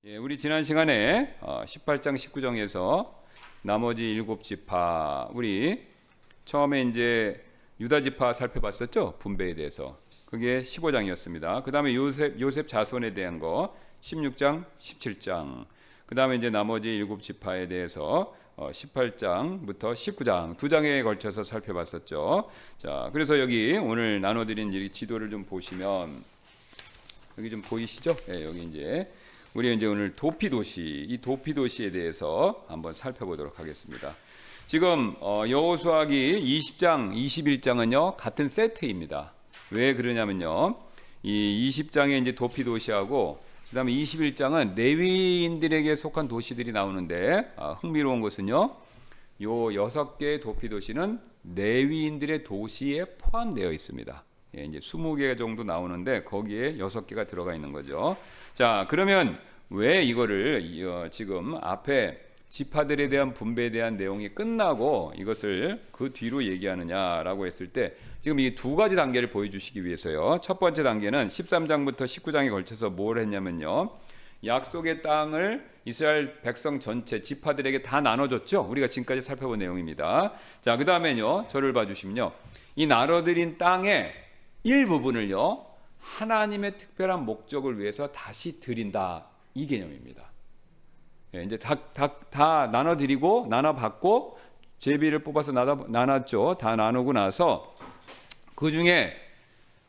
우리 지난 시간에 18장 19장에서 나머지 7지파 우리 처음에 이제 유다 지파 살펴봤었죠. 분배에 대해서. 그게 15장이었습니다. 그다음에 요셉 자손에 대한 거 16장, 17장. 그다음에 이제 나머지 7지파에 대해서 18장부터 19장 두 장에 걸쳐서 살펴봤었죠. 자, 그래서 여기 오늘 나눠드린 이 지도를 좀 보시면 여기 좀 보이시죠? 네, 여기 우리 이제 오늘 도피도시, 이 도피도시에 대해서 한번 살펴보도록 하겠습니다. 지금 여호수아기 20장, 21장은요 같은 세트입니다. 왜 그러냐면요, 이 20장에 이제 도피도시하고 그다음에 21장은 레위인들에게 속한 도시들이 나오는데 흥미로운 것은요, 요 6개의 도피도시는 레위인들의 도시에 포함되어 있습니다. 이제 20개 정도 나오는데 거기에 6개가 들어가 있는 거죠. 자, 그러면 왜 이거를 지금 앞에 지파들에 대한 분배에 대한 내용이 끝나고 이것을 그 뒤로 얘기하느냐라고 했을 때 지금 이 두 가지 단계를 보여주시기 위해서요. 첫 번째 단계는 13장부터 19장에 걸쳐서 뭘 했냐면요, 약속의 땅을 이스라엘 백성 전체 지파들에게 다 나눠줬죠. 우리가 지금까지 살펴본 내용입니다. 자, 그 다음에요, 저를 봐주시면요, 이 나눠드린 땅의 일부분을요 하나님의 특별한 목적을 위해서 다시 드린다, 이 개념입니다. 이제 다 나눠드리고 나눠받고 제비를 뽑아서 나눴죠. 다 나누고 나서 그 중에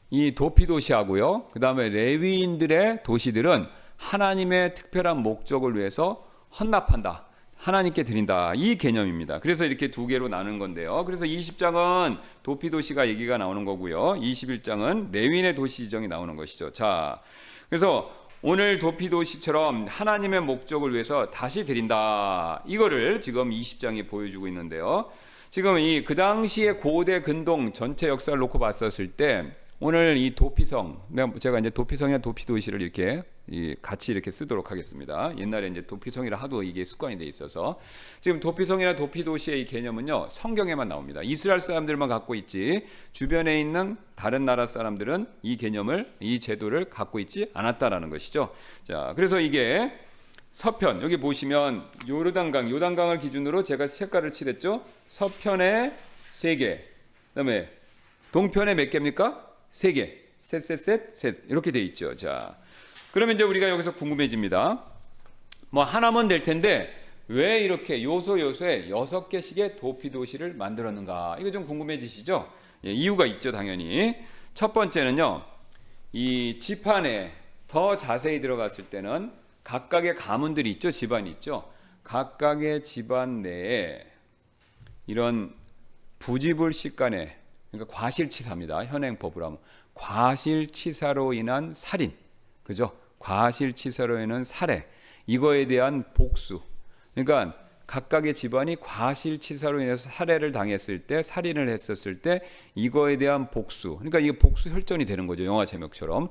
이 도피도시하고요, 그 다음에 레위인들의 도시들은 하나님의 특별한 목적을 위해서 헌납한다, 하나님께 드린다, 이 개념입니다. 그래서 이렇게 두 개로 나눈 건데요. 그래서 20장은 도피도시가 얘기가 나오는 거고요, 21장은 레위인의 도시 지정이 나오는 것이죠. 자, 그래서 오늘 도피도시처럼 하나님의 목적을 위해서 다시 드린다, 이거를 지금 20장이 보여주고 있는데요. 지금 그 당시의 고대 근동 전체 역사를 놓고 봤었을 때 오늘 이 도피성, 제가 이제 도피성이나 도피도시를 이렇게 같이 이렇게 쓰도록 하겠습니다. 옛날에 이제 도피성이라 하도 이게 습관이 돼 있어서 지금 도피성이나 도피도시의 이 개념은요 성경에만 나옵니다. 이스라엘 사람들만 갖고 있지 주변에 있는 다른 나라 사람들은 이 개념을, 이 제도를 갖고 있지 않았다라는 것이죠. 자, 그래서 이게 서편, 여기 보시면 요단강을 기준으로 제가 색깔을 칠했죠. 서편에 3개, 그다음에 동편에 몇 개입니까? 3개, 셋 이렇게 돼 있죠. 자, 그러면 이제 우리가 여기서 궁금해집니다. 뭐 하나면 될 텐데 왜 이렇게 요소에 6개씩의 도피도시를 만들었는가? 이거 좀 궁금해지시죠? 이유가 있죠, 당연히. 첫 번째는요, 이 집안에 더 자세히 들어갔을 때는 각각의 가문들이 있죠, 집안이 있죠. 각각의 집안 내에 이런 부지불식 간에, 그러니까 과실치사입니다. 현행법으로 하면 과실치사로 인한 살인, 그죠? 과실치사로 인한 살해, 이거에 대한 복수. 그러니까 각각의 집안이 과실치사로 인해서 살해를 당했을 때, 살인을 했었을 때 이거에 대한 복수. 그러니까 이게 복수 혈전이 되는 거죠. 영화 제목처럼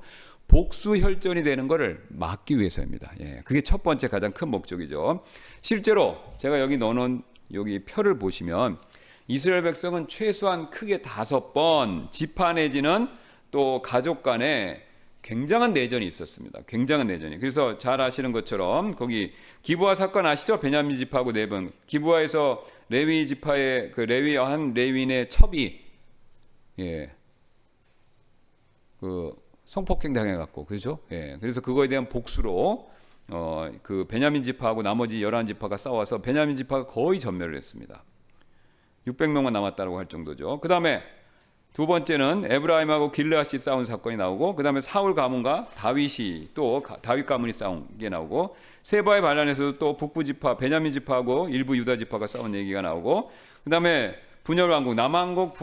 복수 혈전이 되는 것을 막기 위해서입니다. 그게 첫 번째 가장 큰 목적이죠. 실제로 제가 여기 넣어놓은 여기 표를 보시면 이스라엘 백성은 최소한 크게 5번 지파 내지는 또 가족 간에 굉장한 내전이 있었습니다. 굉장한 내전이. 그래서 잘 아시는 것처럼 거기 기브아 사건 아시죠? 베냐민 지파하고 4번. 기브아에서 레위 지파의 그 한 레위인의 첩이 그 성폭행 당해갖고, 그렇죠? 그래서 그거에 대한 복수로 그 베냐민 지파하고 나머지 11지파가 싸워서 베냐민 지파가 거의 전멸을 했습니다. 600명만 남았다고 할 정도죠. 그 다음에 두 번째는 에브라임하고 길르앗이 싸운 사건이 나오고, 그 다음에 사울 가문과 다윗이 또 다윗 가문이 싸운 게 나오고, 세바의 반란에서도 또 북부 지파 베냐민 지파하고 일부 유다 지파가 싸운 얘기가 나오고, 그 다음에 분열 왕국, 남왕국,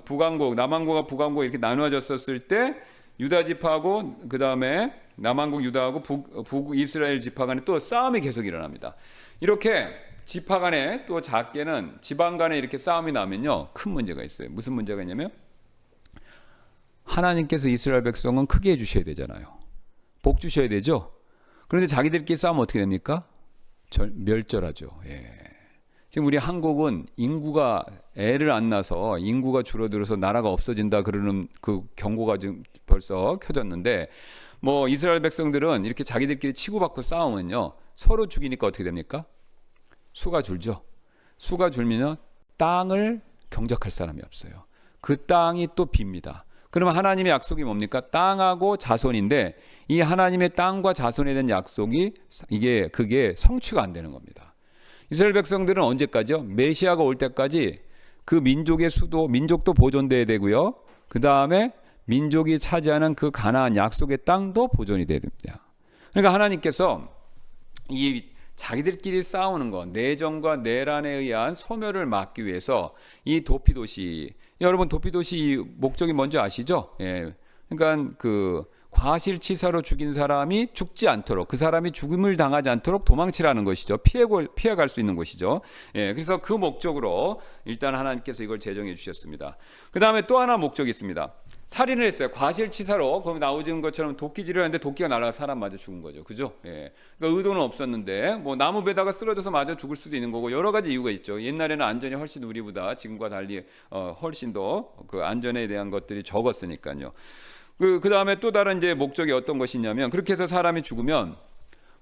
북왕국, 남왕국과 북왕국 이렇게 나누어졌었을 때 유다 지파하고 그 다음에 남왕국 유다하고 북 이스라엘 지파 간에 또 싸움이 계속 일어납니다. 이렇게 지파 간에 또 작게는 지방 간에 이렇게 싸움이 나면요 큰 문제가 있어요. 무슨 문제가 있냐면 하나님께서 이스라엘 백성은 크게 해주셔야 되잖아요. 복 주셔야 되죠. 그런데 자기들끼리 싸우면 어떻게 됩니까? 멸절하죠. 지금 우리 한국은 인구가 애를 안 낳아서 인구가 줄어들어서 나라가 없어진다 그러는 그 경고가 지금 벌써 켜졌는데, 뭐 이스라엘 백성들은 이렇게 자기들끼리 치고받고 싸우면요 서로 죽이니까 어떻게 됩니까? 수가 줄죠. 수가 줄면요 땅을 경작할 사람이 없어요. 그 땅이 또 빕니다. 그러면 하나님의 약속이 뭡니까? 땅하고 자손인데 이 하나님의 땅과 자손에 대한 약속이 그게 성취가 안 되는 겁니다. 이스라엘 백성들은 언제까지요? 메시아가 올 때까지 그 민족의 수도, 민족도 보존돼야 되고요. 그 다음에 민족이 차지하는 그 가나안 약속의 땅도 보존이 돼야 됩니다. 그러니까 하나님께서 이 자기들끼리 싸우는 것, 내정과 내란에 의한 소멸을 막기 위해서 이 도피도시, 여러분 도피도시 목적이 뭔지 아시죠? 예. 그러니까 그 과실치사로 죽인 사람이 죽지 않도록, 그 사람이 죽음을 당하지 않도록 도망치라는 것이죠. 피해갈 수 있는 것이죠. 예, 그래서 그 목적으로 일단 하나님께서 이걸 제정해 주셨습니다. 그 다음에 또 하나 목적이 있습니다. 살인을 했어요. 과실치사로. 그럼 나오는 것처럼 도끼질을 했는데 도끼가 날아가 사람 맞아 죽은 거죠. 그죠? 예. 그러니까 의도는 없었는데 뭐 나무 베다가 쓰러져서 맞아 죽을 수도 있는 거고 여러 가지 이유가 있죠. 옛날에는 안전이 훨씬 우리보다 지금과 달리 훨씬 더 그 안전에 대한 것들이 적었으니까요. 그 다음에 또 다른 이제 목적이 어떤 것이냐면, 그렇게 해서 사람이 죽으면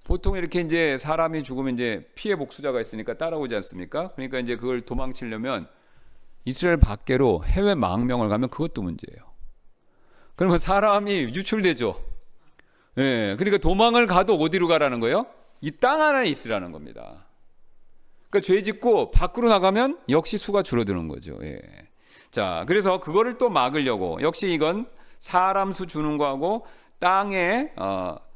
보통 이렇게 이제 사람이 죽으면 이제 피해 복수자가 있으니까 따라오지 않습니까? 그러니까 이제 그걸 도망치려면 이스라엘 밖으로 해외 망명을 가면 그것도 문제예요. 그러면 사람이 유출되죠. 예, 그러니까 도망을 가도 어디로 가라는 거예요? 이 땅 안에 있으라는 겁니다. 그러니까 죄 짓고 밖으로 나가면 역시 수가 줄어드는 거죠. 예. 자, 그래서 그거를 또 막으려고, 역시 이건 사람 수 주는 거하고 땅에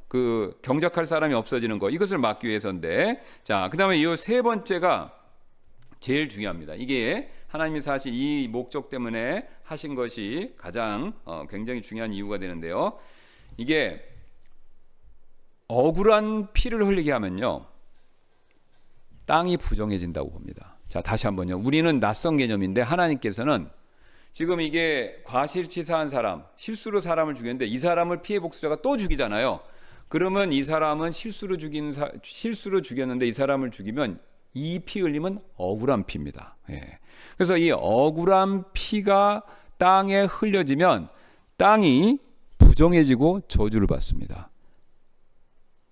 그 경작할 사람이 없어지는 거, 이것을 막기 위해서인데, 자, 그다음에 이 세 번째가 제일 중요합니다. 이게 하나님이 사실 이 목적 때문에 하신 것이 가장 굉장히 중요한 이유가 되는데요. 이게 억울한 피를 흘리게 하면요 땅이 부정해진다고 봅니다. 자, 다시 한번요. 우리는 낯선 개념인데 하나님께서는 지금 이게 과실치사한 사람, 실수로 사람을 죽였는데 이 사람을 피해 복수자가 또 죽이잖아요. 그러면 이 사람은 실수로 죽였는데 이 사람을 죽이면 이 피 흘림은 억울한 피입니다. 예. 그래서 이 억울한 피가 땅에 흘려지면 땅이 부정해지고 저주를 받습니다.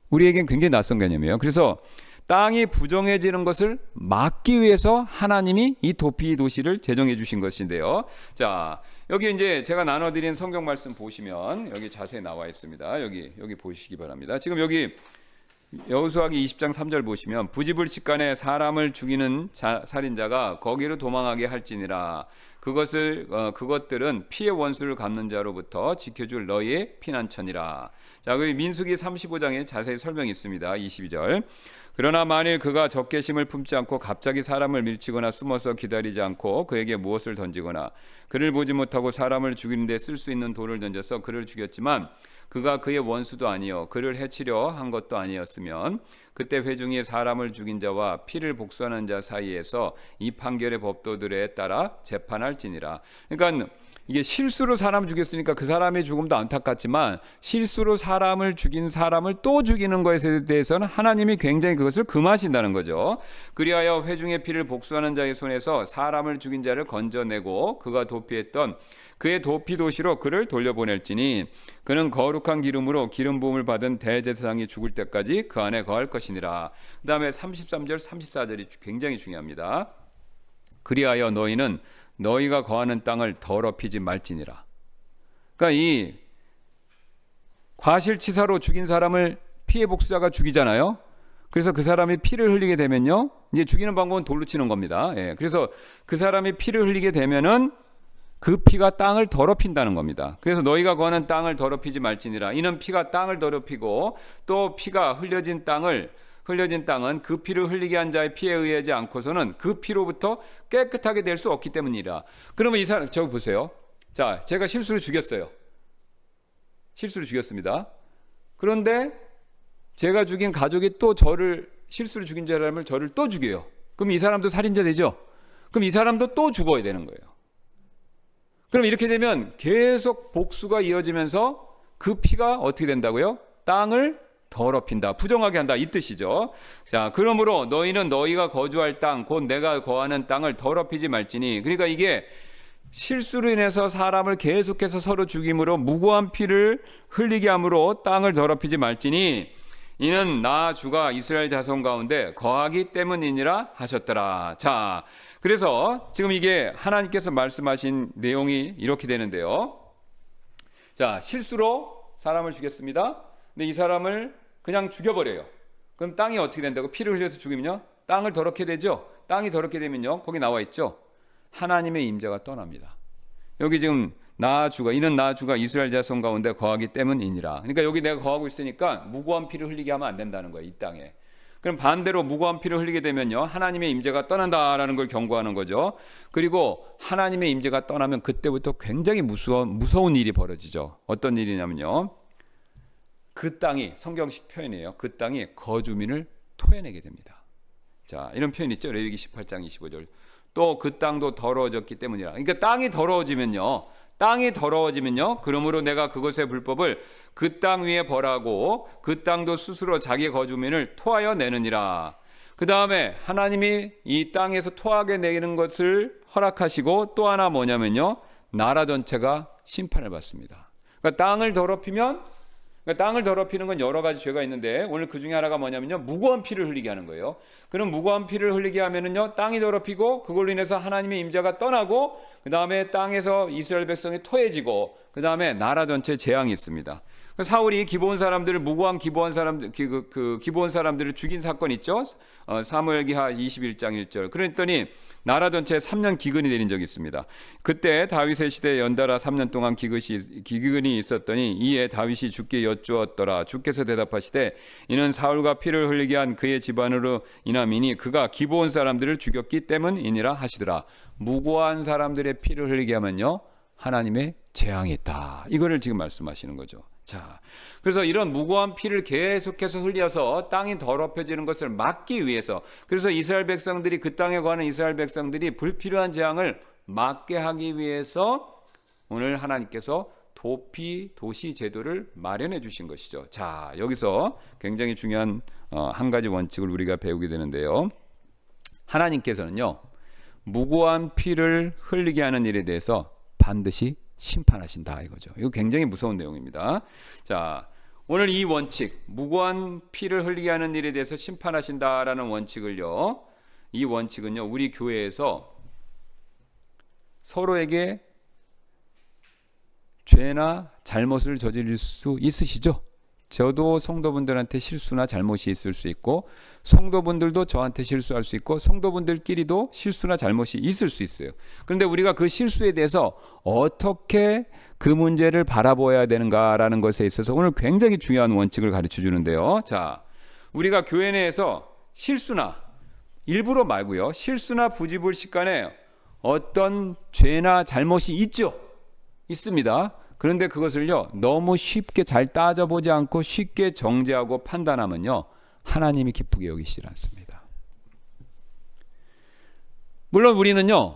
우리에겐 굉장히 낯선 개념이에요. 그래서 땅이 부정해지는 것을 막기 위해서 하나님이 이 도피 도시를 제정해 주신 것인데요. 자, 여기 이제 제가 나눠드린 성경 말씀 보시면 여기 자세히 나와 있습니다. 여기 보시기 바랍니다. 지금 여기 여호수아기 20장 3절 보시면, 부지불식간에 사람을 죽이는 살인자가 거기로 도망하게 할지니라. 그것들은 피해 원수를 갚는 자로부터 지켜줄 너희의 피난처니라. 자, 그 민수기 35장에 자세히 설명이 있습니다. 22절. 그러나 만일 그가 적개심을 품지 않고 갑자기 사람을 밀치거나 숨어서 기다리지 않고 그에게 무엇을 던지거나 그를 보지 못하고 사람을 죽이는 데 쓸 수 있는 돌을 던져서 그를 죽였지만 그가 그의 원수도 아니요 그를 해치려 한 것도 아니었으면 그때 회중이 사람을 죽인 자와 피를 복수하는 자 사이에서 이 판결의 법도들에 따라 재판할지니라. 그러니까 이게 실수로 사람을 죽였으니까 그 사람의 죽음도 안타깝지만 실수로 사람을 죽인 사람을 또 죽이는 것에 대해서는 하나님이 굉장히 그것을 금하신다는 거죠. 그리하여 회중의 피를 복수하는 자의 손에서 사람을 죽인 자를 건져내고 그가 도피했던 그의 도피 도시로 그를 돌려보낼지니 그는 거룩한 기름으로 기름 부음을 받은 대제사장이 죽을 때까지 그 안에 거할 것이니라. 그 다음에 33절 34절이 굉장히 중요합니다. 그리하여 너희는 너희가 거하는 땅을 더럽히지 말지니라. 그러니까 이 과실치사로 죽인 사람을 피해 복수자가 죽이잖아요. 그래서 그 사람이 피를 흘리게 되면요, 이제 죽이는 방법은 돌로 치는 겁니다. 예, 그래서 그 사람이 피를 흘리게 되면은 그 피가 땅을 더럽힌다는 겁니다. 그래서 너희가 거하는 땅을 더럽히지 말지니라. 이는 피가 땅을 더럽히고 또 피가 흘려진 땅은 그 피를 흘리게 한 자의 피에 의하지 않고서는 그 피로부터 깨끗하게 될 수 없기 때문이라. 그러면 이 사람, 저기 보세요. 자, 제가 실수로 죽였습니다. 그런데 제가 죽인 가족이 또 실수로 죽인 사람을 저를 또 죽여요. 그럼 이 사람도 살인자 되죠? 그럼 이 사람도 또 죽어야 되는 거예요. 그럼 이렇게 되면 계속 복수가 이어지면서 그 피가 어떻게 된다고요? 땅을 더럽힌다, 부정하게 한다 이 뜻이죠. 자, 그러므로 너희는 너희가 거주할 땅 곧 내가 거하는 땅을 더럽히지 말지니. 그러니까 이게 실수로 인해서 사람을 계속해서 서로 죽임으로 무고한 피를 흘리게 함으로 땅을 더럽히지 말지니 이는 나 주가 이스라엘 자손 가운데 거하기 때문이니라 하셨더라. 자, 그래서 지금 이게 하나님께서 말씀하신 내용이 이렇게 되는데요. 자, 실수로 사람을 죽였습니다. 근데 이 사람을 그냥 죽여버려요. 그럼 땅이 어떻게 된다고? 피를 흘려서 죽이면요, 땅을 더럽게 되죠. 땅이 더럽게 되면요, 거기 나와 있죠, 하나님의 임재가 떠납니다. 여기 지금 나 주가, 이는 나 주가 이스라엘 자손 가운데 거하기 때문이니라. 그러니까 여기 내가 거하고 있으니까 무고한 피를 흘리게 하면 안 된다는 거예요, 이 땅에. 그럼 반대로 무고한 피를 흘리게 되면요, 하나님의 임재가 떠난다라는 걸 경고하는 거죠. 그리고 하나님의 임재가 떠나면 그때부터 굉장히 무서운 일이 벌어지죠. 어떤 일이냐면요, 그 땅이, 성경식 표현이에요, 그 땅이 거주민을 토해내게 됩니다. 자, 이런 표현 있죠, 레위기 18장 25절. 또 그 땅도 더러워졌기 때문이라. 그러니까 땅이 더러워지면요, 그러므로 내가 그것의 불법을 그 땅 위에 벌하고 그 땅도 스스로 자기 거주민을 토하여 내느니라. 그 다음에 하나님이 이 땅에서 토하게 내는 것을 허락하시고 또 하나 뭐냐면요, 나라 전체가 심판을 받습니다. 그러니까 땅을 더럽히는 건 여러 가지 죄가 있는데 오늘 그 중에 하나가 뭐냐면요, 무고한 피를 흘리게 하는 거예요. 그럼 무고한 피를 흘리게 하면은요, 땅이 더럽히고 그걸로 인해서 하나님의 임재가 떠나고 그 다음에 땅에서 이스라엘 백성이 토해지고 그 다음에 나라 전체에 재앙이 있습니다. 사울이 기브온 사람들을, 무고한 기브온 사람들을 죽인 사건 있죠. 사무엘기하 21장 1절. 그랬더니 나라 전체에 3년 기근이 내린 적이 있습니다. 그때 다윗의 시대에 연달아 3년 동안 기근이 있었더니 이에 다윗이 주께 여쭈었더라. 주께서 대답하시되 이는 사울과 피를 흘리게 한 그의 집안으로 인함이니 그가 기브온 사람들을 죽였기 때문이니라 하시더라. 무고한 사람들의 피를 흘리게 하면요, 하나님의 재앙이 있다. 이거를 지금 말씀하시는 거죠. 자, 그래서 이런 무고한 피를 계속해서 흘려서 땅이 더럽혀지는 것을 막기 위해서, 그래서 이스라엘 백성들이, 그 땅에 거하는 이스라엘 백성들이 불필요한 재앙을 막게 하기 위해서 오늘 하나님께서 도시 제도를 마련해 주신 것이죠. 자, 여기서 굉장히 중요한 한 가지 원칙을 우리가 배우게 되는데요. 하나님께서는요, 무고한 피를 흘리게 하는 일에 대해서 반드시 심판하신다 이거죠. 이거 굉장히 무서운 내용입니다. 자, 오늘 이 원칙, 무고한 피를 흘리게 하는 일에 대해서 심판하신다라는 원칙을요, 이 원칙은요, 우리 교회에서 서로에게 죄나 잘못을 저지를 수 있으시죠? 저도 성도분들한테 실수나 잘못이 있을 수 있고 성도분들도 저한테 실수할 수 있고 성도분들끼리도 실수나 잘못이 있을 수 있어요. 그런데 우리가 그 실수에 대해서 어떻게 그 문제를 바라보아야 되는가라는 것에 있어서 오늘 굉장히 중요한 원칙을 가르쳐 주는데요. 자, 우리가 교회 내에서 실수나, 일부러 말고요, 실수나 부지불식 간에 어떤 죄나 잘못이 있습니다. 그런데 그것을요, 너무 쉽게 잘 따져보지 않고 쉽게 정죄하고 판단하면요, 하나님이 기쁘게 여기시지 않습니다. 물론 우리는요,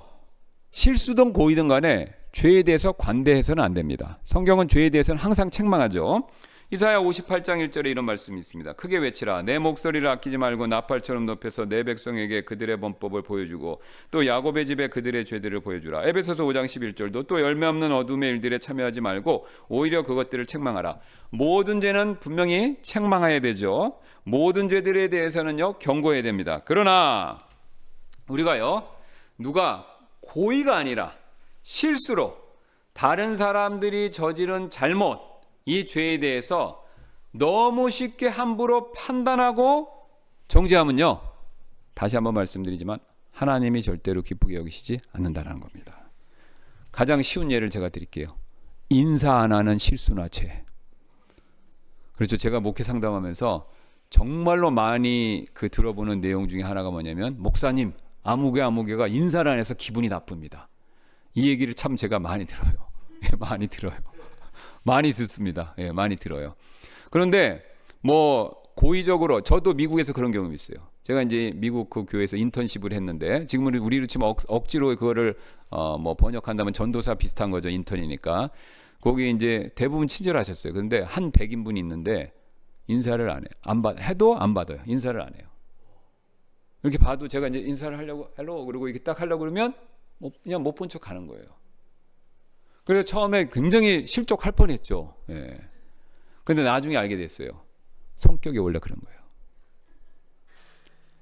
실수든 고의든 간에 죄에 대해서 관대해서는 안 됩니다. 성경은 죄에 대해서는 항상 책망하죠. 이사야 58장 1절에 이런 말씀이 있습니다. 크게 외치라. 내 목소리를 아끼지 말고 나팔처럼 높여서 내 백성에게 그들의 범법을 보여주고 또 야곱의 집에 그들의 죄들을 보여주라. 에베소서 5장 11절도 또 열매 없는 어둠의 일들에 참여하지 말고 오히려 그것들을 책망하라. 모든 죄는 분명히 책망해야 되죠. 모든 죄들에 대해서는요, 경고해야 됩니다. 그러나 우리가요, 누가 고의가 아니라 실수로 다른 사람들이 저지른 잘못, 이 죄에 대해서 너무 쉽게 함부로 판단하고 정죄하면요, 다시 한번 말씀드리지만 하나님이 절대로 기쁘게 여기시지 않는다는 겁니다. 가장 쉬운 예를 제가 드릴게요. 인사 안 하는 실수나 죄. 그렇죠. 제가 목회 상담하면서 정말로 많이 들어보는 내용 중에 하나가 뭐냐면, 목사님, 아무개가 인사를 안 해서 기분이 나쁩니다. 이 얘기를 참 제가 많이 들어요. 많이 듣습니다. 예, 많이 들어요. 그런데 뭐 고의적으로, 저도 미국에서 그런 경험이 있어요. 제가 이제 미국 그 교회에서 인턴십을 했는데, 지금은 우리로 치면 억지로 그거를 뭐 번역한다면 전도사 비슷한 거죠. 인턴이니까. 거기 이제 대부분 친절하셨어요. 그런데 한 백인분이 있는데 인사를 안 해요. 해도 안 받아요. 인사를 안 해요. 이렇게 봐도 제가 이제 인사를 하려고 헬로 그러고 이렇게 딱 하려고 그러면 그냥 못 본 척 가는 거예요. 그래서 처음에 굉장히 실족할 뻔했죠. 예. 근데 나중에 알게 됐어요. 성격이 원래 그런 거예요.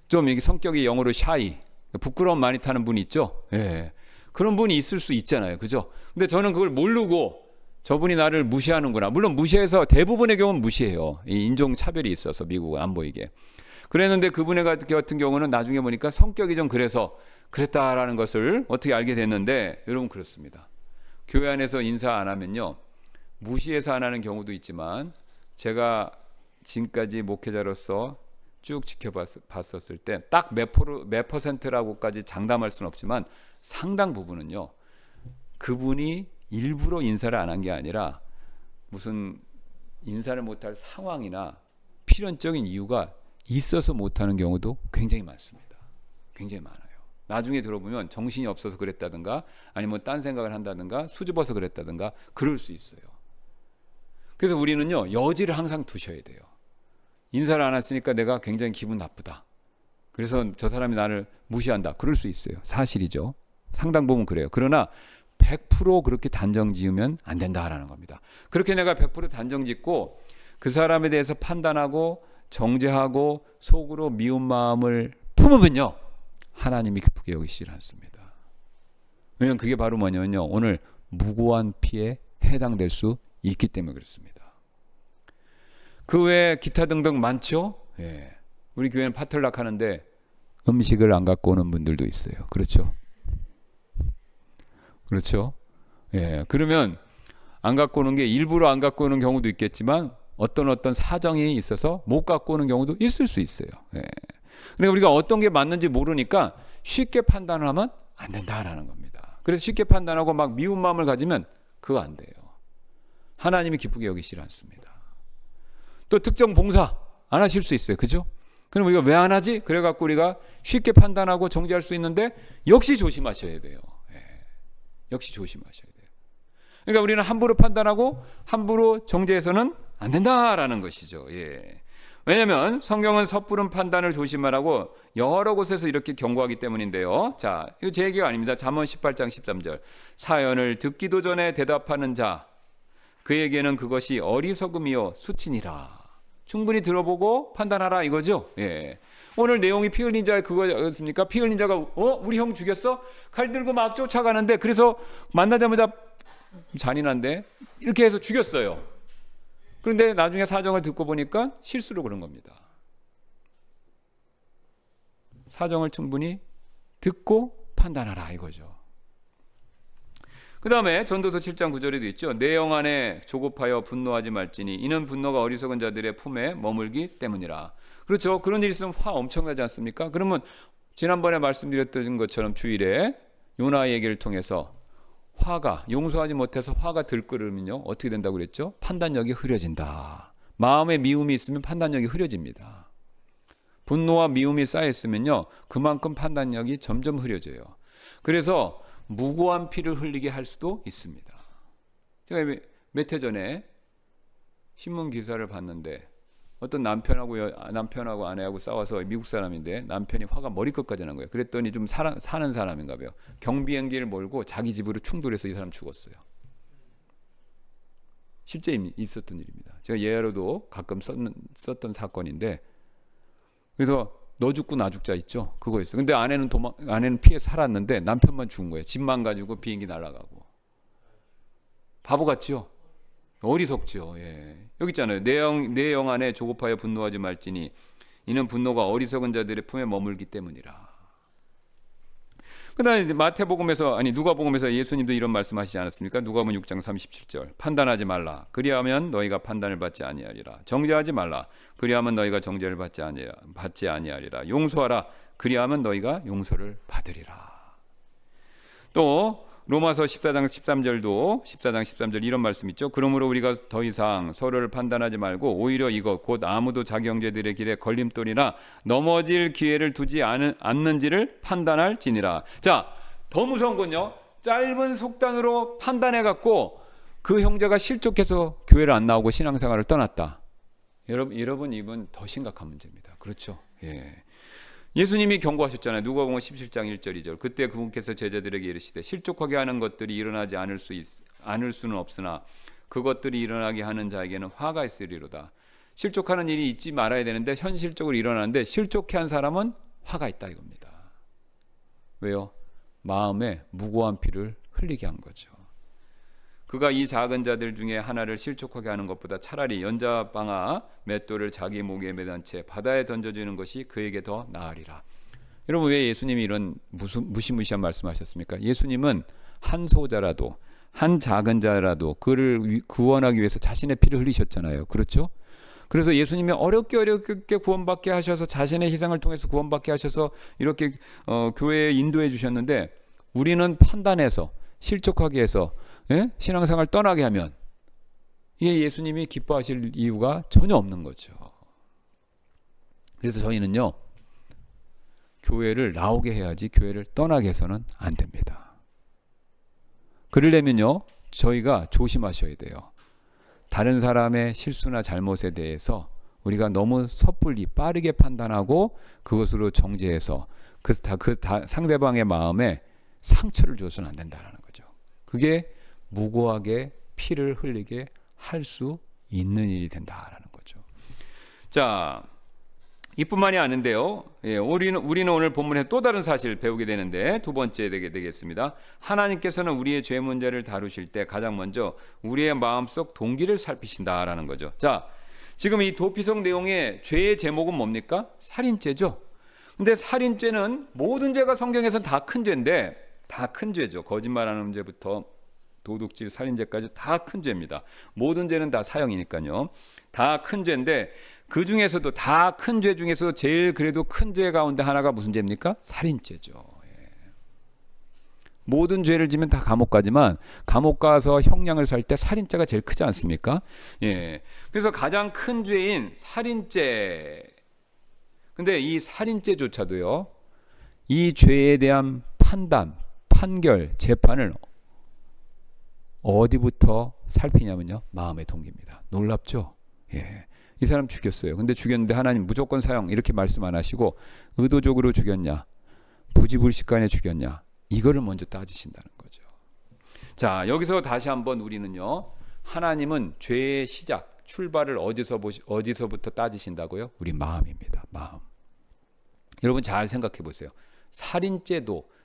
좀 이게 성격이 영어로 샤이, 부끄러움 많이 타는 분이 있죠. 예. 그런 분이 있을 수 있잖아요. 그죠? 근데 저는 그걸 모르고 저분이 나를 무시하는구나. 물론 무시해서 대부분의 경우는 무시해요. 이 인종차별이 있어서 미국은 안 보이게. 그랬는데 그분의 같은 경우는 나중에 보니까 성격이 좀 그래서 그랬다라는 것을 어떻게 알게 됐는데 여러분 그렇습니다. 교회 안에서 인사 안 하면요. 무시해서 안 하는 경우도 있지만 제가 지금까지 목회자로서 쭉 지켜봤었을 때 딱 몇 퍼센트라고까지 장담할 수는 없지만 상당 부분은요. 그분이 일부러 인사를 안 한 게 아니라 무슨 인사를 못할 상황이나 필연적인 이유가 있어서 못하는 경우도 굉장히 많습니다. 굉장히 많아요. 나중에 들어보면 정신이 없어서 그랬다든가 아니면 딴 생각을 한다든가 수줍어서 그랬다든가 그럴 수 있어요. 그래서 우리는요. 여지를 항상 두셔야 돼요. 인사를 안 했으니까 내가 굉장히 기분 나쁘다. 그래서 저 사람이 나를 무시한다. 그럴 수 있어요. 사실이죠. 상당 부분 그래요. 그러나 100% 그렇게 단정 지으면 안 된다라는 겁니다. 그렇게 내가 100% 단정 짓고 그 사람에 대해서 판단하고 정죄하고 속으로 미운 마음을 품으면요. 하나님이 기쁘게 여기시지 않습니다. 왜냐하면 그게 바로 뭐냐면요. 오늘 무고한 피에 해당될 수 있기 때문에 그렇습니다. 그 외에 기타 등등 많죠. 예. 우리 교회는 파틀락 하는데 음식을 안 갖고 오는 분들도 있어요. 그렇죠? 그렇죠? 예. 그러면 안 갖고 오는 게 일부러 안 갖고 오는 경우도 있겠지만 어떤 사정이 있어서 못 갖고 오는 경우도 있을 수 있어요. 예. 그러니까 우리가 어떤 게 맞는지 모르니까 쉽게 판단을 하면 안 된다라는 겁니다. 그래서 쉽게 판단하고 막 미운 마음을 가지면 그거 안 돼요. 하나님이 기쁘게 여기시지 않습니다. 또 특정 봉사 안 하실 수 있어요. 그죠? 그럼 우리가 왜 안 하지? 그래갖고 우리가 쉽게 판단하고 정죄할 수 있는데 역시 조심하셔야 돼요. 예. 역시 조심하셔야 돼요. 그러니까 우리는 함부로 판단하고 함부로 정죄해서는 안 된다라는 것이죠. 예. 왜냐하면 성경은 섣부른 판단을 조심하라고 여러 곳에서 이렇게 경고하기 때문인데요. 자, 이거 제 얘기가 아닙니다. 잠언 18장 13절. 사연을 듣기도 전에 대답하는 자, 그에게는 그것이 어리석음이요 수치니라. 충분히 들어보고 판단하라 이거죠. 예. 오늘 내용이 피 흘린 자 그거였습니까? 피 흘린 자가 우리 형 죽였어? 칼 들고 막 쫓아가는데 그래서 만나자마자 잔인한데 이렇게 해서 죽였어요. 그런데 나중에 사정을 듣고 보니까 실수로 그런 겁니다. 사정을 충분히 듣고 판단하라 이거죠. 그 다음에 전도서 7장 9절에도 있죠. 내 영 안에 조급하여 분노하지 말지니 이는 분노가 어리석은 자들의 품에 머물기 때문이라. 그렇죠. 그런 일 있으면 화 엄청나지 않습니까? 그러면 지난번에 말씀드렸던 것처럼 주일에 요나 얘기를 통해서 화가 용서하지 못해서 화가 들끓으면요 어떻게 된다고 그랬죠? 판단력이 흐려진다. 마음에 미움이 있으면 판단력이 흐려집니다. 분노와 미움이 쌓였으면요 그만큼 판단력이 점점 흐려져요. 그래서 무고한 피를 흘리게 할 수도 있습니다. 제가 몇 해 전에 신문 기사를 봤는데 어떤 남편하고 아내하고 싸워서 미국 사람인데 남편이 화가 머리끝까지 난 거예요. 그랬더니 좀 사는 사람인가 봐요. 경비행기를 몰고 자기 집으로 충돌해서 이 사람 죽었어요. 실제 있었던 일입니다. 제가 예화로도 가끔 썼던 사건인데 그래서 너 죽고 나 죽자 있죠. 그거였어요. 근데 아내는 피해 살았는데 남편만 죽은 거예요. 집만 가지고 비행기 날아가고. 바보 같죠? 어리석죠. 예. 여기 있잖아요. 내 영 안에 조급하여 분노하지 말지니 이는 분노가 어리석은 자들의 품에 머물기 때문이라. 그다음에 누가복음에서 예수님도 이런 말씀하시지 않았습니까? 누가복음 6장 37절. 판단하지 말라. 그리하면 너희가 판단을 받지 아니하리라. 정죄하지 말라. 그리하면 너희가 정죄를 받지 아니하리라. 용서하라. 그리하면 너희가 용서를 받으리라. 또 로마서 14장 13절 이런 말씀 있죠. 그러므로 우리가 더 이상 서로를 판단하지 말고 오히려 이것 곧 아무도 자기 형제들의 길에 걸림돌이나 넘어질 기회를 두지 않는지를 판단할지니라. 자, 더 무서운 건요. 짧은 속단으로 판단해 갖고 그 형제가 실족해서 교회를 안 나오고 신앙생활을 떠났다. 여러분 이건 더 심각한 문제입니다. 그렇죠? 예. 예수님이 경고하셨잖아요. 누가복음 17장 1절 2절. 그때 그분께서 제자들에게 이르시되 실족하게 하는 것들이 일어나지 않을 수는 없으나 그것들이 일어나게 하는 자에게는 화가 있으리로다. 실족하는 일이 있지 말아야 되는데 현실적으로 일어나는데 실족해 한 사람은 화가 있다 이겁니다. 왜요? 마음에 무고한 피를 흘리게 한 거죠. 그가 이 작은 자들 중에 하나를 실족하게 하는 것보다 차라리 연자방아 맷돌을 자기 목에 매단 채 바다에 던져주는 것이 그에게 더 나으리라. 여러분 왜 예수님이 이런 무시무시한 말씀하셨습니까? 예수님은 한 소자라도 한 작은 자라도 그를 구원하기 위해서 자신의 피를 흘리셨잖아요. 그렇죠? 그래서 예수님이 어렵게 구원받게 하셔서 자신의 희생을 통해서 구원받게 하셔서 이렇게 교회에 인도해 주셨는데 우리는 판단해서 실족하게 해서 신앙생활 떠나게 하면 이게 예수님이 기뻐하실 이유가 전혀 없는 거죠. 그래서 저희는요 교회를 나오게 해야지 교회를 떠나게 해서는 안 됩니다. 그러려면요 저희가 조심하셔야 돼요. 다른 사람의 실수나 잘못에 대해서 우리가 너무 섣불리 빠르게 판단하고 그것으로 정죄해서 상대방의 마음에 상처를 줘서는 안 된다는 거죠. 그게 무고하게 피를 흘리게 할 수 있는 일이 된다라는 거죠. 자, 이뿐만이 아닌데요. 예, 우리는 오늘 본문에 또 다른 사실을 배우게 되는데 두 번째 되겠습니다. 하나님께서는 우리의 죄 문제를 다루실 때 가장 먼저 우리의 마음속 동기를 살피신다라는 거죠. 자, 지금 이 도피성 내용의 죄의 제목은 뭡니까? 살인죄죠. 근데 살인죄는 모든 죄가 성경에서는 다 큰 죄인데 다 큰 죄죠. 거짓말하는 죄부터 도둑질, 살인죄까지 다 큰 죄입니다. 모든 죄는 다 사형이니까요. 다 큰 죄인데 그 중에서도 다 큰 죄 중에서 제일 그래도 큰 죄 가운데 하나가 무슨 죄입니까? 살인죄죠. 예. 모든 죄를 지면 다 감옥 가지만 감옥 가서 형량을 살 때 살인죄가 제일 크지 않습니까? 예. 그래서 가장 큰 죄인 살인죄. 근데 이 살인죄조차도요. 이 죄에 대한 판결, 재판을 어디부터 살피냐면요. 마음의 동기입니다. 놀랍죠? 예. 이 사람 죽였어요. 근데 죽였는데 하나님 무조건 사형 이렇게 말씀 안 하시고 의도적으로 죽였냐, 부지불식간에 죽였냐, 이거를 먼저 따지신다는 거죠. 자, 여기서 다시 한번 우리는요. 하나님은 죄의 시작, 출발을 어디서부터 따지신다고요? 우리 마음입니다. 마음. 여러분 잘 생각해 보세요.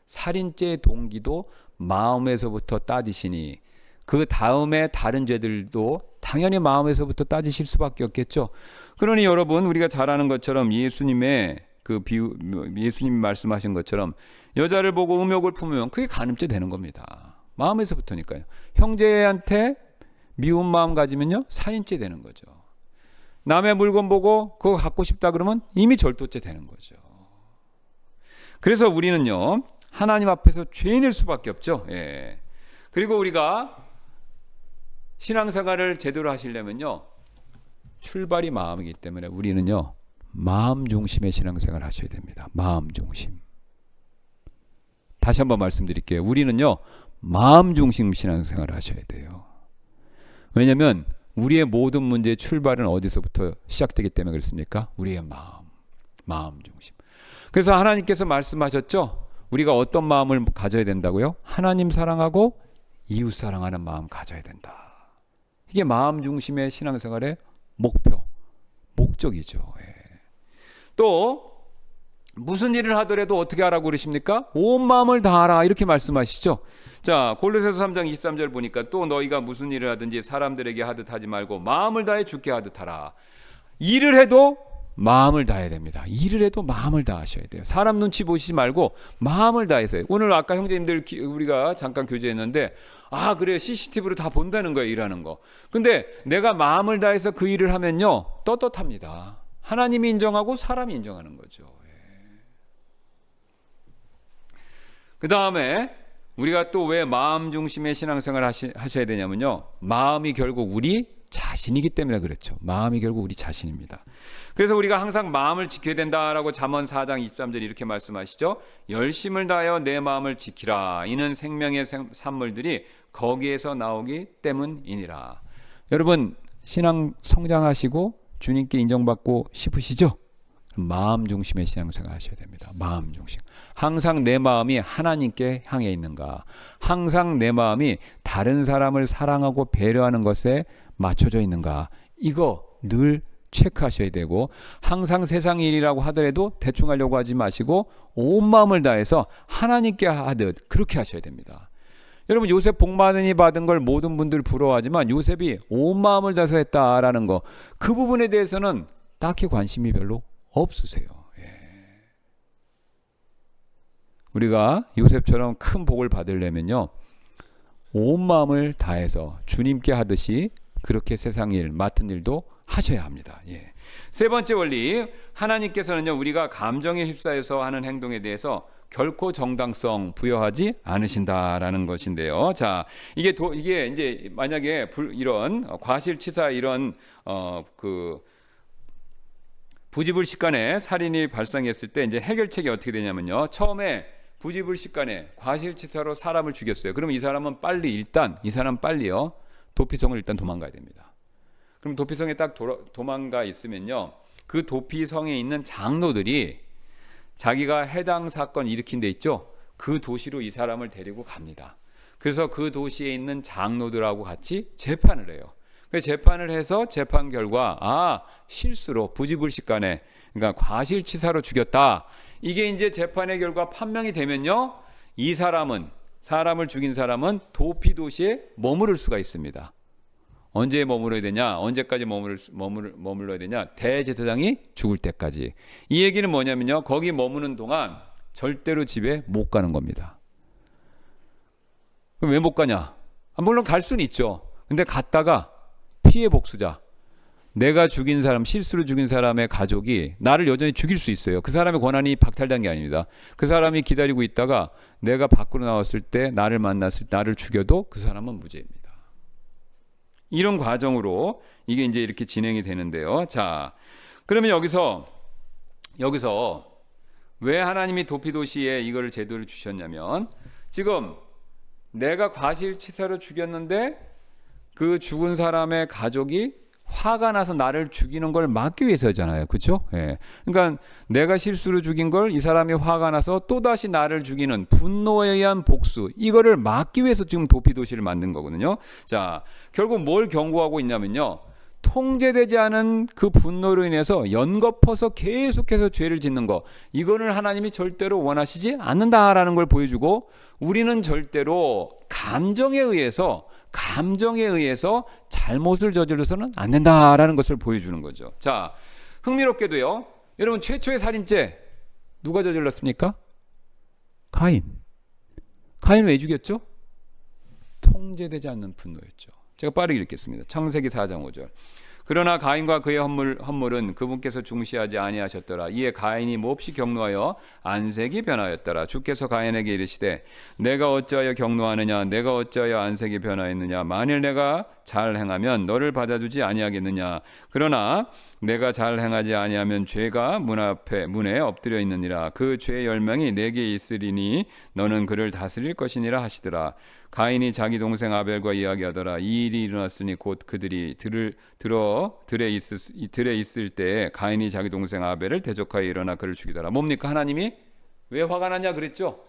살인죄의 동기도 마음에서부터 따지시니 그 다음에 다른 죄들도 당연히 마음에서부터 따지실 수밖에 없겠죠. 그러니 여러분 우리가 잘 아는 것처럼 예수님이 말씀하신 것처럼 여자를 보고 음욕을 품으면 그게 간음죄 되는 겁니다. 마음에서부터니까요. 형제한테 미운 마음 가지면요 살인죄 되는 거죠. 남의 물건 보고 그거 갖고 싶다 그러면 이미 절도죄 되는 거죠. 그래서 우리는요 하나님 앞에서 죄인일 수밖에 없죠. 예. 그리고 우리가 신앙생활을 제대로 하시려면요 출발이 마음이기 때문에 우리는요 마음 중심의 신앙생활을 하셔야 됩니다. 마음 중심. 다시 한번 말씀드릴게요. 우리는요 마음 중심 신앙생활을 하셔야 돼요. 왜냐하면 우리의 모든 문제의 출발은 어디서부터 시작되기 때문에 그렇습니까? 우리의 마음 중심. 그래서 하나님께서 말씀하셨죠. 우리가 어떤 마음을 가져야 된다고요? 하나님 사랑하고 이웃 사랑하는 마음 가져야 된다. 이게 마음 중심의 신앙생활의 목적이죠. 예. 또 무슨 일을 하더라도 어떻게 하라고 그러십니까? 온 마음을 다하라 이렇게 말씀하시죠. 자, 골로새서 3장 23절 보니까 또 너희가 무슨 일을 하든지 사람들에게 하듯 하지 말고 마음을 다해 주께 하듯 하라. 일을 해도 마음을 다해야 됩니다. 일을 해도 마음을 다하셔야 돼요. 사람 눈치 보시지 말고 마음을 다해서요. 오늘 아까 형제님들 우리가 잠깐 교제했는데 그래요. CCTV로 다 본다는 거예요. 일하는 거. 근데 내가 마음을 다해서 그 일을 하면요. 떳떳합니다. 하나님이 인정하고 사람이 인정하는 거죠. 그 다음에 우리가 또 왜 마음 중심의 신앙생활을 하셔야 되냐면요. 마음이 결국 우리 자신이기 때문에 그렇죠. 마음이 결국 우리 자신입니다. 그래서 우리가 항상 마음을 지켜야 된다라고 잠언 4장 23절 이렇게 말씀하시죠. 열심을 다하여 내 마음을 지키라. 이는 생명의 산물들이 거기에서 나오기 때문이니라. 여러분 신앙 성장하시고 주님께 인정받고 싶으시죠? 마음 중심의 신앙생활 하셔야 됩니다. 마음 중심. 항상 내 마음이 하나님께 향해 있는가? 항상 내 마음이 다른 사람을 사랑하고 배려하는 것에 맞춰져 있는가? 이거 늘 체크하셔야 되고, 항상 세상 일이라고 하더라도 대충 하려고 하지 마시고 온 마음을 다해서 하나님께 하듯 그렇게 하셔야 됩니다. 여러분, 요셉 복 많으니 받은 걸 모든 분들 부러워하지만 요셉이 온 마음을 다해서 했다라는 거, 그 부분에 대해서는 딱히 관심이 별로 없으세요. 예. 우리가 요셉처럼 큰 복을 받으려면요, 온 마음을 다해서 주님께 하듯이 그렇게 세상 일, 맡은 일도 하셔야 합니다. 예. 세 번째 원리, 하나님께서는요, 우리가 감정에 휩싸여서 하는 행동에 대해서 결코 정당성 부여하지 않으신다라는 것인데요. 자, 이게 이제 만약에 이런 과실치사 이런 부지불식간에 살인이 발생했을 때 이제 해결책이 어떻게 되냐면요. 처음에 부지불식간에 과실치사로 사람을 죽였어요. 그럼 이 사람은 이 사람 빨리요, 도피성을 일단 도망가야 됩니다. 그럼 도피성에 딱 도망가 있으면요, 그 도피성에 있는 장로들이 자기가 해당 사건 일으킨 데 있죠, 그 도시로 이 사람을 데리고 갑니다. 그래서 그 도시에 있는 장로들하고 같이 재판을 해요. 재판을 해서 재판 결과 실수로 부지불식간에, 그러니까 과실치사로 죽였다, 이게 이제 재판의 결과 판명이 되면요, 이 사람을 죽인 사람은 도피도시에 머무를 수가 있습니다. 언제 머물러야 되냐? 언제까지 머물러야 되냐? 대제사장이 죽을 때까지. 이 얘기는 뭐냐면요, 거기 머무는 동안 절대로 집에 못 가는 겁니다. 그럼 왜 못 가냐? 물론 갈 수는 있죠. 근데 갔다가 피해 복수자, 내가 죽인 사람, 실수로 죽인 사람의 가족이 나를 여전히 죽일 수 있어요. 그 사람의 권한이 박탈된 게 아닙니다. 그 사람이 기다리고 있다가 내가 밖으로 나왔을 때, 나를 만났을 때 나를 죽여도 그 사람은 무죄입니다. 이런 과정으로 이게 이제 이렇게 진행이 되는데요. 자, 그러면 여기서 왜 하나님이 도피도시에 이걸 제도를 주셨냐면, 지금 내가 과실치사로 죽였는데 그 죽은 사람의 가족이 화가 나서 나를 죽이는 걸 막기 위해서잖아요. 그렇죠? 예. 그러니까 내가 실수로 죽인 걸 이 사람이 화가 나서 또다시 나를 죽이는 분노에 의한 복수, 이거를 막기 위해서 지금 도피도시를 만든 거거든요. 자, 결국 뭘 경고하고 있냐면요, 통제되지 않은 그 분노로 인해서 연거퍼서 계속해서 죄를 짓는 거, 이거는 하나님이 절대로 원하시지 않는다라는 걸 보여주고, 우리는 절대로 감정에 의해서 잘못을 저질러서는 안 된다라는 것을 보여주는 거죠. 자, 흥미롭게도요, 여러분, 최초의 살인죄 누가 저질렀습니까? 가인 왜 죽였죠? 통제되지 않는 분노였죠. 제가 빠르게 읽겠습니다. 창세기 4장 5절. 그러나 가인과 그의 헌물은 그분께서 중시하지 아니하셨더라. 이에 가인이 몹시 경노하여 안색이 변하였더라. 주께서 가인에게 이르시되 내가 어찌하여 경노하느냐? 내가 어찌하여 안색이 변하였느냐? 만일 내가 잘 행하면 너를 받아주지 아니하겠느냐? 그러나 내가 잘 행하지 아니하면 죄가 문에 엎드려 있느니라. 그 죄의 열명이 내게 있으리니 너는 그를 다스릴 것이니라 하시더라. 가인이 자기 동생 아벨과 이야기하더라. 이 일이 일어났으니 곧 그들이 들에 있을 때 가인이 자기 동생 아벨을 대적하여 일어나 그를 죽이더라. 뭡니까? 하나님이 왜 화가 나냐 그랬죠?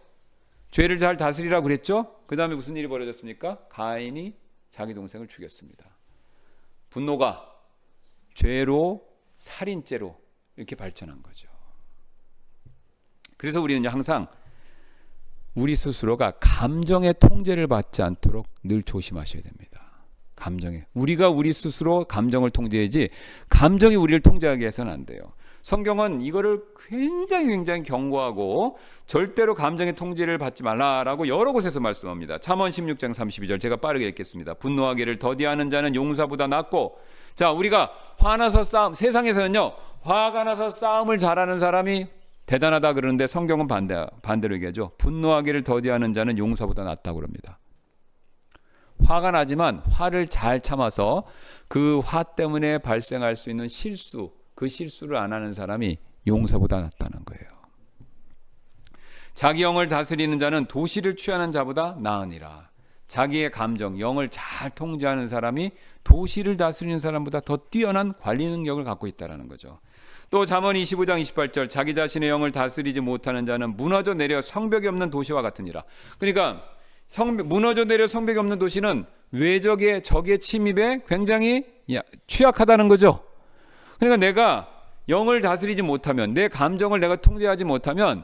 죄를 잘 다스리라 그랬죠? 그 다음에 무슨 일이 벌어졌습니까? 가인이 자기 동생을 죽였습니다. 분노가 죄로, 살인죄로 이렇게 발전한 거죠. 그래서 우리는 항상 우리 스스로가 감정의 통제를 받지 않도록 늘 조심하셔야 됩니다. 우리가 우리 스스로 감정을 통제하지 감정이 우리를 통제하게 해서는 안 돼요. 성경은 이거를 굉장히 경고하고 절대로 감정의 통제를 받지 말라라고 여러 곳에서 말씀합니다. 잠언 16장 32절 제가 빠르게 읽겠습니다. 분노하기를 더디하는 자는 용사보다 낫고, 자, 우리가 화나서 세상에서는요, 화가 나서 싸움을 잘하는 사람이 대단하다 그러는데 성경은 반대로 얘기하죠. 분노하기를 더디하는 자는 용사보다 낫다고 그럽니다. 화가 나지만 화를 잘 참아서 그 화 때문에 발생할 수 있는 그 실수를 안 하는 사람이 용사보다 낫다는 거예요. 자기 영을 다스리는 자는 도시를 취하는 자보다 나으니라. 자기의 감정, 영을 잘 통제하는 사람이 도시를 다스리는 사람보다 더 뛰어난 관리 능력을 갖고 있다는 거죠. 또 잠언 25장 28절 자기 자신의 영을 다스리지 못하는 자는 무너져 내려 성벽이 없는 도시와 같으니라. 그러니까 무너져 내려 성벽이 없는 도시는 외적의 적의 침입에 굉장히 취약하다는 거죠. 그러니까 내가 영을 다스리지 못하면, 내 감정을 내가 통제하지 못하면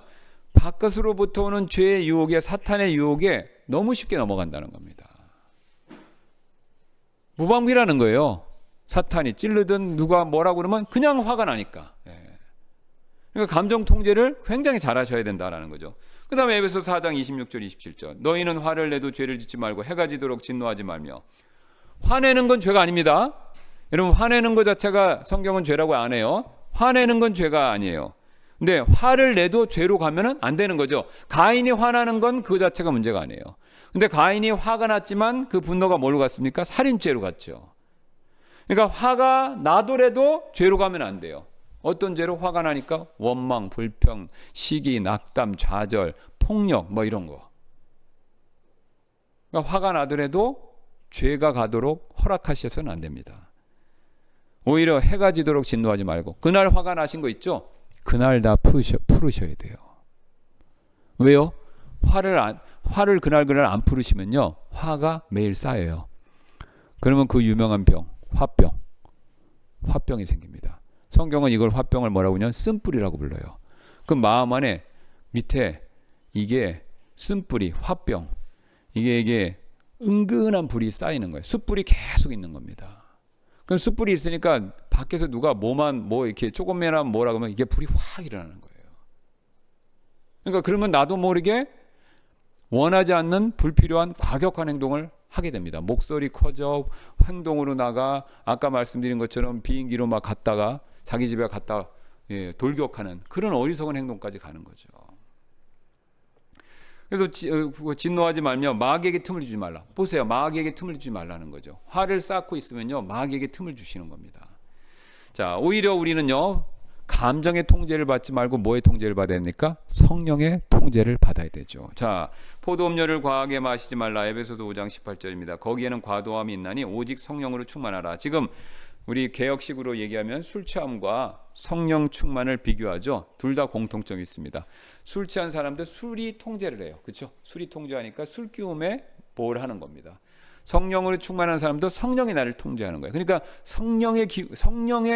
바깥으로부터 오는 죄의 유혹에, 사탄의 유혹에 너무 쉽게 넘어간다는 겁니다. 무방비라는 거예요. 사탄이 찔르든 누가 뭐라고 그러면 그냥 화가 나니까. 그러니까 감정 통제를 굉장히 잘 하셔야 된다는 거죠. 그 다음에 에베소서 4장 26절 27절 너희는 화를 내도 죄를 짓지 말고 해가 지도록 진노하지 말며. 화내는 건 죄가 아닙니다. 여러분, 화내는 것 자체가 성경은 죄라고 안 해요. 화내는 건 죄가 아니에요. 근데 화를 내도 죄로 가면은 안 되는 거죠. 가인이 화나는 건 그 자체가 문제가 아니에요. 근데 가인이 화가 났지만 그 분노가 뭘로 갔습니까? 살인죄로 갔죠. 그러니까 화가 나더라도 죄로 가면 안 돼요. 어떤 죄로? 화가 나니까 원망, 불평, 시기, 낙담, 좌절, 폭력 뭐 이런 거. 그러니까 화가 나더라도 죄가 가도록 허락하셔서는 안 됩니다. 오히려 해가 지도록 진노하지 말고, 그날 화가 나신 거 있죠? 그날 다 풀으셔야 돼요. 왜요? 화를 그날 안 풀으시면요, 화가 매일 쌓여요. 그러면 그 유명한 병, 화병이 생깁니다. 성경은 이걸 화병을 뭐라고 하냐면 쓴뿌리라고 불러요. 그 마음 안에 밑에 이게 쓴뿌리, 화병, 이게 은근한 불이 쌓이는 거예요. 숯불이 계속 있는 겁니다. 그럼 숯불이 있으니까 밖에서 누가 이렇게 조금이나마 뭐라고 하면 이게 불이 확 일어나는 거예요. 그러니까 그러면 나도 모르게 원하지 않는 불필요한 과격한 행동을 하게 됩니다. 목소리 커져, 행동으로 나가, 아까 말씀드린 것처럼 비행기로 막 갔다가 자기 집에 갔다 돌격하는 그런 어리석은 행동까지 가는 거죠. 그래서 진노하지 말며 마귀에게 틈을 주지 말라. 보세요. 마귀에게 틈을 주지 말라는 거죠. 화를 쌓고 있으면요, 마귀에게 틈을 주시는 겁니다. 자, 오히려 우리는요, 감정의 통제를 받지 말고 뭐의 통제를 받아야 됩니까? 성령의 통제를 받아야 되죠. 자, 포도음료를 과하게 마시지 말라. 에베소서 5장 18절입니다. 거기에는 과도함이 있나니 오직 성령으로 충만하라. 지금 우리 개역식으로 얘기하면 술 취함과 성령 충만을 비교하죠. 둘 다 공통점이 있습니다. 술 취한 사람들 술이 통제를 해요. 그렇죠? 술이 통제하니까 술 기움에 보호를 하는 겁니다. 성령으로 충만한 사람도 성령이 나를 통제하는 거예요. 그러니까 성령의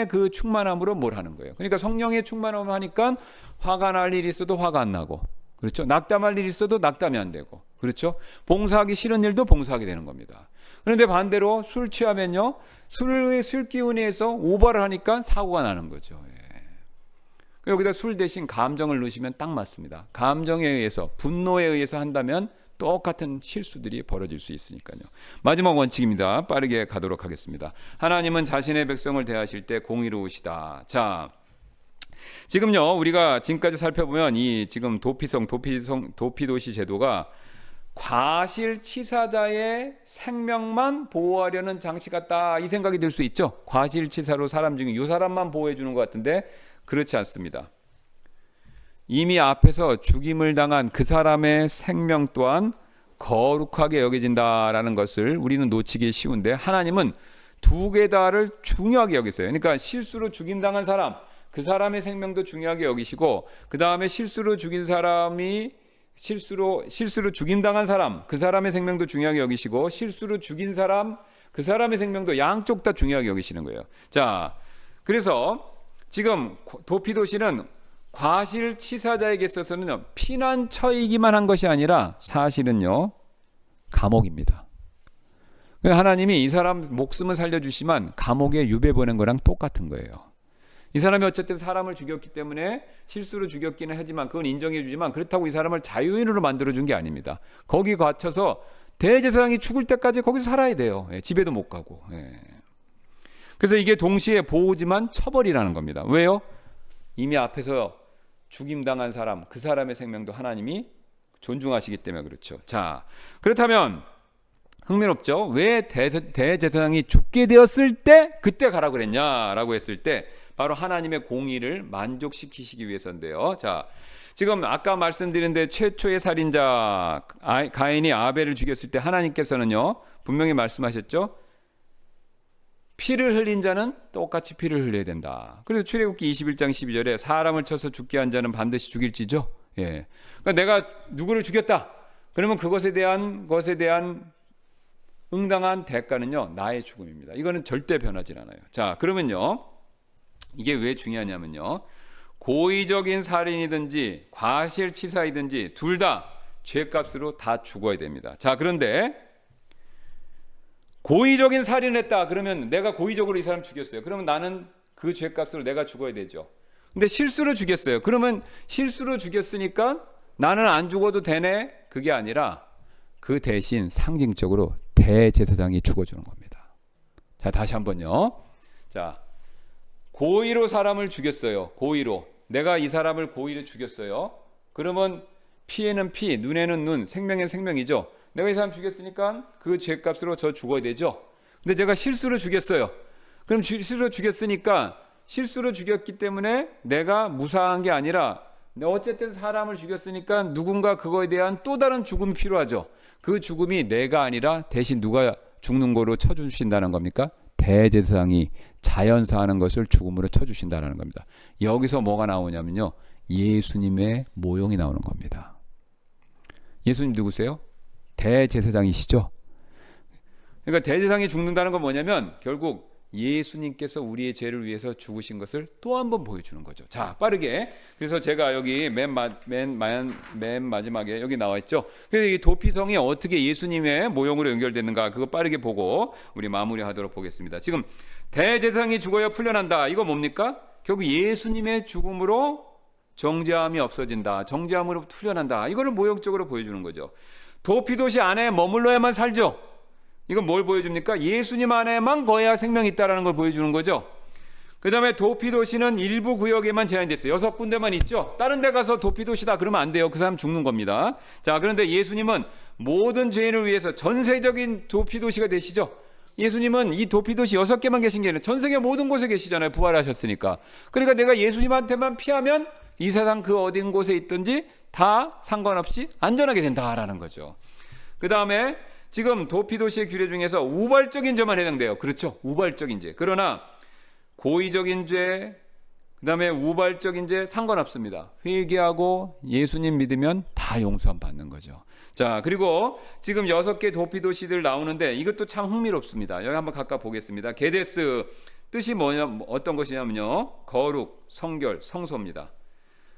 그 충만함으로 뭘 하는 거예요. 그러니까 성령의 충만함을 하니까 화가 날 일이 있어도 화가 안 나고, 그렇죠? 낙담할 일이 있어도 낙담이 안 되고, 그렇죠? 봉사하기 싫은 일도 봉사하게 되는 겁니다. 그런데 반대로 술 취하면요, 술 기운에 의해서 오버를 하니까 사고가 나는 거죠. 여기다 술 대신 감정을 넣으시면 딱 맞습니다. 감정에 의해서, 분노에 의해서 한다면 똑같은 실수들이 벌어질 수 있으니까요. 마지막 원칙입니다. 빠르게 가도록 하겠습니다. 하나님은 자신의 백성을 대하실 때 공의로우시다. 자, 지금요, 우리가 지금까지 살펴보면 이 지금 도피도시 제도가 과실치사자의 생명만 보호하려는 장치 같다, 이 생각이 들 수 있죠. 과실치사로 사람 중에 이 사람만 보호해 주는 것 같은데 그렇지 않습니다. 이미 앞에서 죽임을 당한 그 사람의 생명 또한 거룩하게 여겨진다라는 것을 우리는 놓치기 쉬운데, 하나님은 두 개 다를 중요하게 여기세요. 그러니까 실수로 죽임당한 사람, 그 사람의 생명도 중요하게 여기시고, 그 다음에 실수로 죽인 사람이 실수로 죽임당한 사람, 그 사람의 생명도 중요하게 여기시고, 실수로 죽인 사람, 그 사람의 생명도 양쪽 다 중요하게 여기시는 거예요. 자, 그래서 지금 도피도시는 과실치사자에게 있어서는 피난처이기만 한 것이 아니라 사실은요, 감옥입니다. 하나님이 이 사람 목숨을 살려주시면 감옥에 유배 보낸 거랑 똑같은 거예요. 이 사람이 어쨌든 사람을 죽였기 때문에 실수로 죽였기는 하지만 그건 인정해 주지만, 그렇다고 이 사람을 자유인으로 만들어준 게 아닙니다. 거기 갇혀서 대제사장이 죽을 때까지 거기서 살아야 돼요. 집에도 못 가고. 그래서 이게 동시에 보호지만 처벌이라는 겁니다. 왜요? 이미 앞에서 죽임당한 사람, 그 사람의 생명도 하나님이 존중하시기 때문에 그렇죠. 자, 그렇다면 흥미롭죠? 왜 대제사장이 죽게 되었을 때 그때 가라고 그랬냐라고 했을 때 바로 하나님의 공의를 만족시키시기 위해서인데요. 자, 지금 아까 말씀드린 데 최초의 살인자 가인이 아벨을 죽였을 때 하나님께서는요 분명히 말씀하셨죠. 피를 흘린 자는 똑같이 피를 흘려야 된다. 그래서 출애굽기 21장 12절에 사람을 쳐서 죽게 한 자는 반드시 죽일지죠. 예. 그러니까 내가 누구를 죽였다. 그러면 것에 대한 응당한 대가는요 나의 죽음입니다. 이거는 절대 변하지 않아요. 자, 그러면요 이게 왜 중요하냐면요 고의적인 살인이든지 과실치사이든지 둘 다 죄값으로 다 죽어야 됩니다. 자, 그런데 고의적인 살인했다 그러면 내가 고의적으로 이 사람 죽였어요. 그러면 나는 그 죄값으로 내가 죽어야 되죠. 근데 실수로 죽였어요. 그러면 실수로 죽였으니까 나는 안 죽어도 되네. 그게 아니라 그 대신 상징적으로 대제사장이 죽어주는 겁니다. 자, 다시 한번요. 자, 고의로 사람을 죽였어요. 고의로. 내가 이 사람을 고의로 죽였어요. 그러면 피에는 피, 눈에는 눈, 생명엔 생명이죠. 내가 이 사람 죽였으니까 그 죄값으로 저 죽어야 되죠. 근데 제가 실수로 죽였어요. 그럼 실수로 죽였으니까 실수로 죽였기 때문에 내가 무사한 게 아니라 어쨌든 사람을 죽였으니까 누군가 그거에 대한 또 다른 죽음이 필요하죠. 그 죽음이 내가 아니라 대신 누가 죽는 거로 쳐주신다는 겁니까? 대제사장이 자연사하는 것을 죽음으로 쳐주신다는 겁니다. 여기서 뭐가 나오냐면요. 예수님의 모형이 나오는 겁니다. 예수님 누구세요? 대제사장이시죠. 그러니까 대제사장이 죽는다는 건 뭐냐면 결국 예수님께서 우리의 죄를 위해서 죽으신 것을 또 한 번 보여주는 거죠. 자, 빠르게. 그래서 제가 여기 맨 마지막에 여기 나와 있죠. 그래서 이 도피성이 어떻게 예수님의 모형으로 연결되는가 그거 빠르게 보고 우리 마무리하도록 보겠습니다. 지금 대제사장이 죽어야 풀려난다. 이거 뭡니까? 결국 예수님의 죽음으로 정죄함이 없어진다. 정죄함으로 풀려난다. 이거를 모형적으로 보여주는 거죠. 도피도시 안에 머물러야만 살죠. 이건 뭘 보여줍니까? 예수님 안에만 거해야 생명이 있다는 걸 보여주는 거죠. 그 다음에 도피도시는 일부 구역에만 제한됐어요. 6군데만 있죠. 다른 데 가서 도피도시다 그러면 안 돼요. 그 사람 죽는 겁니다. 자, 그런데 예수님은 모든 죄인을 위해서 전세적인 도피도시가 되시죠. 예수님은 이 도피도시 6개만 계신 게 아니라 전 세계 모든 곳에 계시잖아요. 부활하셨으니까. 그러니까 내가 예수님한테만 피하면 이 세상 그 어딘 곳에 있든지 다 상관없이 안전하게 된다라는 거죠. 그 다음에 지금 도피도시의 규례 중에서 우발적인 죄만 해당돼요. 그렇죠. 우발적인 죄. 그러나 고의적인 죄, 그 다음에 우발적인 죄 상관없습니다. 회개하고 예수님 믿으면 다 용서함 받는 거죠. 자, 그리고 지금 6개 도피도시들 나오는데 이것도 참 흥미롭습니다. 여기 한번 각각 보겠습니다. 게데스 뜻이 어떤 것이냐면요. 거룩, 성결, 성소입니다.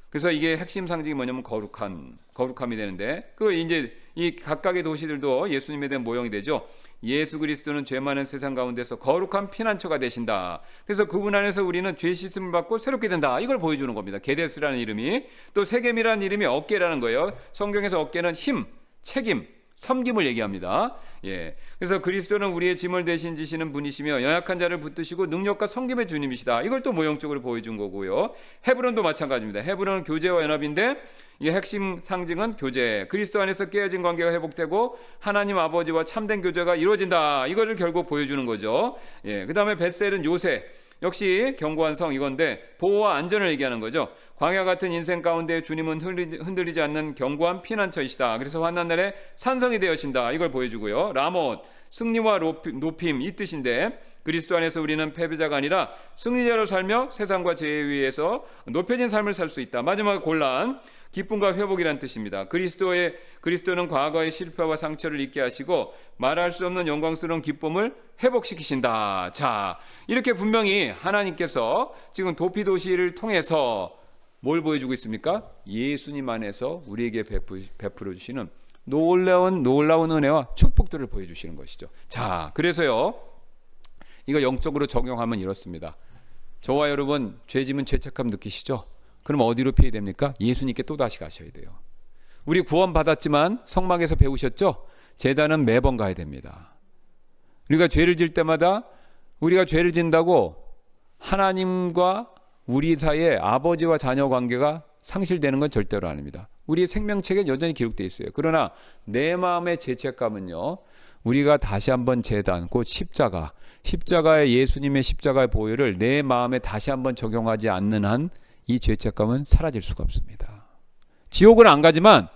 그래서 이게 핵심 상징이 뭐냐면 거룩함이 되는데 이제 이 각각의 도시들도 예수님에 대한 모형이 되죠. 예수 그리스도는 죄 많은 세상 가운데서 거룩한 피난처가 되신다. 그래서 그분 안에서 우리는 죄 씻음을 받고 새롭게 된다. 이걸 보여주는 겁니다. 게데스라는 이름이. 또 세겜이라는 이름이 어깨라는 거예요. 성경에서 어깨는 힘, 책임, 섬김을 얘기합니다. 예. 그래서 그리스도는 우리의 짐을 대신 지시는 분이시며 연약한 자를 붙드시고 능력과 섬김의 주님이시다. 이걸 또 모형적으로 보여준 거고요. 헤브론도 마찬가지입니다. 헤브론은 교제와 연합인데 이 핵심 상징은 교제. 그리스도 안에서 깨어진 관계가 회복되고 하나님 아버지와 참된 교제가 이루어진다. 이거를 결국 보여주는 거죠. 예. 그다음에 벳셀은 요새. 역시 견고한 성 이건데 보호와 안전을 얘기하는 거죠. 광야 같은 인생 가운데 주님은 흔들리지 않는 견고한 피난처이시다. 그래서 환난날에 산성이 되어신다. 이걸 보여주고요. 라못, 승리와 높임 이 뜻인데 그리스도 안에서 우리는 패배자가 아니라 승리자로 살며 세상과 죄에 의해서 높여진 삶을 살 수 있다. 마지막 곤란, 기쁨과 회복이란 뜻입니다. 그리스도는 과거의 실패와 상처를 잊게 하시고 말할 수 없는 영광스러운 기쁨을 회복시키신다. 자, 이렇게 분명히 하나님께서 지금 도피도시를 통해서 뭘 보여주고 있습니까? 예수님 안에서 우리에게 베풀어 주시는 놀라운 은혜와 축복들을 보여주시는 것이죠. 자, 그래서요, 이거 영적으로 적용하면 이렇습니다. 저와 여러분 죄짐은 죄책감 느끼시죠? 그럼 어디로 피해야 됩니까? 예수님께 또다시 가셔야 돼요. 우리 구원 받았지만 성막에서 배우셨죠? 제단은 매번 가야 됩니다. 우리가 죄를 질 때마다 우리가 죄를 진다고 하나님과 우리 사이에 아버지와 자녀 관계가 상실되는 건 절대로 아닙니다. 우리의 생명책에 여전히 기록되어 있어요. 그러나 내 마음의 죄책감은요, 우리가 다시 한번 제단, 곧 십자가의 예수님의 십자가의 보혈을 내 마음에 다시 한번 적용하지 않는 한 이 죄책감은 사라질 수가 없습니다. 지옥은 안 가지만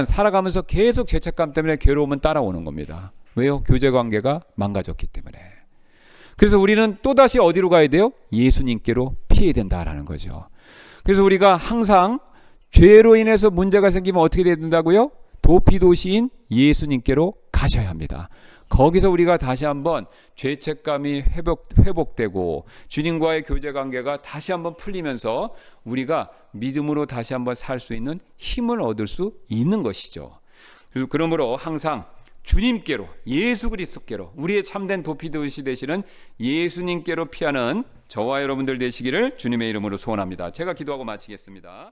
살아가면서 계속 죄책감 때문에 괴로움은 따라오는 겁니다. 왜요? 교제관계가 망가졌기 때문에. 그래서 우리는 또다시 어디로 가야 돼요? 예수님께로 피해야 된다라는 거죠. 그래서 우리가 항상 죄로 인해서 문제가 생기면 어떻게 해야 된다고요? 도피도시인 예수님께로 가셔야 합니다. 거기서 우리가 다시 한번 죄책감이 회복되고 주님과의 교제관계가 다시 한번 풀리면서 우리가 믿음으로 다시 한번 살 수 있는 힘을 얻을 수 있는 것이죠. 그래서 그러므로 항상 주님께로, 예수 그리스도께로, 우리의 참된 도피도시 되시는 예수님께로 피하는 저와 여러분들 되시기를 주님의 이름으로 소원합니다. 제가 기도하고 마치겠습니다.